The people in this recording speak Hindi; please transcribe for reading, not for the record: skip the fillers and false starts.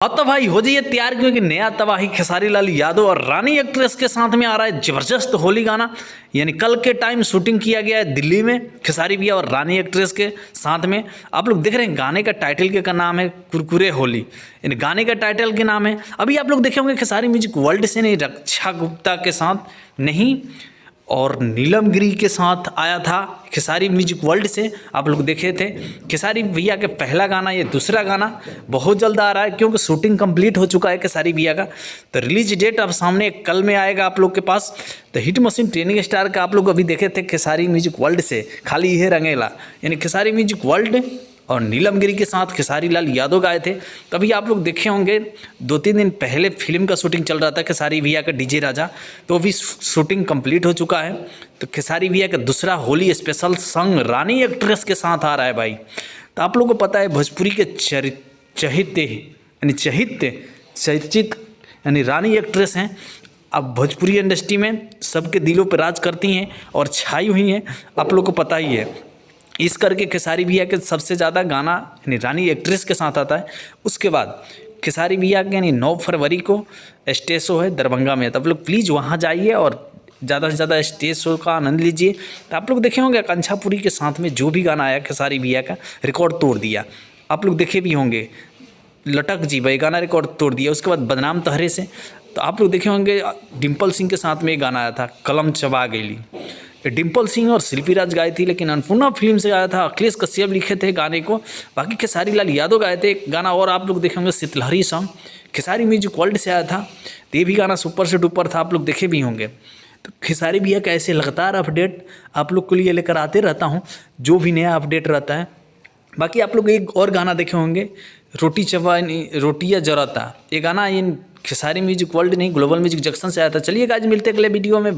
हाँ तो भाई हो जाइए तैयार क्योंकि नया तबाही खेसारी लाल यादव और रानी एक्ट्रेस के साथ में आ रहा है जबरदस्त होली गाना। यानी कल के टाइम शूटिंग किया गया है दिल्ली में खेसारी भैया और रानी एक्ट्रेस के साथ में। आप लोग देख रहे हैं गाने का टाइटल के का नाम है कुरकुरे होली। यानी गाने का टाइटल के नाम है, अभी आप लोग देखे होंगे खेसारी म्यूजिक वर्ल्ड से नहीं, रक्षा गुप्ता के साथ नहीं और नीलम गिरी के साथ आया था खेसारी म्यूजिक वर्ल्ड से। आप लोग देखे थे खेसारी भैया के पहला गाना, ये दूसरा गाना बहुत जल्द आ रहा है क्योंकि शूटिंग कंप्लीट हो चुका है खेसारी भैया का। तो रिलीज डेट अब सामने कल में आएगा आप लोग के पास। तो हिट मशीन ट्रेनिंग स्टार का आप लोग अभी देखे थे खेसारी म्यूजिक वर्ल्ड से, खाली ये रंगेला यानी खेसारी म्यूजिक वर्ल्ड और नीलम गिरी के साथ खेसारी लाल यादव गाए थे। तभी आप लोग देखे होंगे 2-3 दिन पहले फिल्म का शूटिंग चल रहा था खेसारी भैया का डीजे राजा, तो अभी शूटिंग कंप्लीट हो चुका है। तो खेसारी भैया का दूसरा होली स्पेशल सॉन्ग रानी एक्ट्रेस के साथ आ रहा है भाई। तो आप लोगों को पता है भोजपुरी के चर्चित यानी रानी एक्ट्रेस हैं। अब भोजपुरी इंडस्ट्री में सबके दिलों पर राज करती हैं और छाई हुई हैं, आप लोग को पता ही है। इस करके खेसारी भैया के सबसे ज़्यादा गाना यानी रानी एक्ट्रेस के साथ आता है। उसके बाद खेसारी भैया के यानी 9 फरवरी को स्टेज शो है दरभंगा में। तो आप लोग प्लीज़ वहाँ जाइए और ज़्यादा से ज़्यादा स्टेज शो का आनंद लीजिए। तो आप लोग देखे होंगे आकांक्षापुरी के साथ में जो भी गाना आया खेसारी भैया का रिकॉर्ड तोड़ दिया। आप लोग देखे भी होंगे लटक जी भाई गाना रिकॉर्ड तोड़ दिया। उसके बाद बदनाम तहरे से तो आप लोग देखे होंगे डिम्पल सिंह के साथ में एक गाना आया था कलम चबा गईली। डिम्पल सिंह और शिल्पी राज गाई थी, लेकिन अन्नपूर्णा फिल्म से गाया था, अखिलेश कश्यप लिखे थे गाने को। बाकी खेसारी लाल यादव गाए थे एक गाना और आप लोग देखेंगे शीतलहरी सॉन्ग खेसारी म्यूजिक वर्ल्ड से आया था। तो ये भी गाना सुपर से डुपर था, आप लोग देखे भी होंगे। तो खेसारी भैया का ऐसे लगातार अपडेट आप लोग के लिए लेकर आते रहता हूँ, जो भी नया अपडेट रहता है। बाकी आप लोग एक और गाना देखे होंगे रोटियाँ जराता, ये गाना इन खेसारी म्यूजिक वर्ल्ड नहीं ग्लोबल म्यूजिक जंक्शन से आया था। चलिए गाइस मिलते अगले वीडियो में।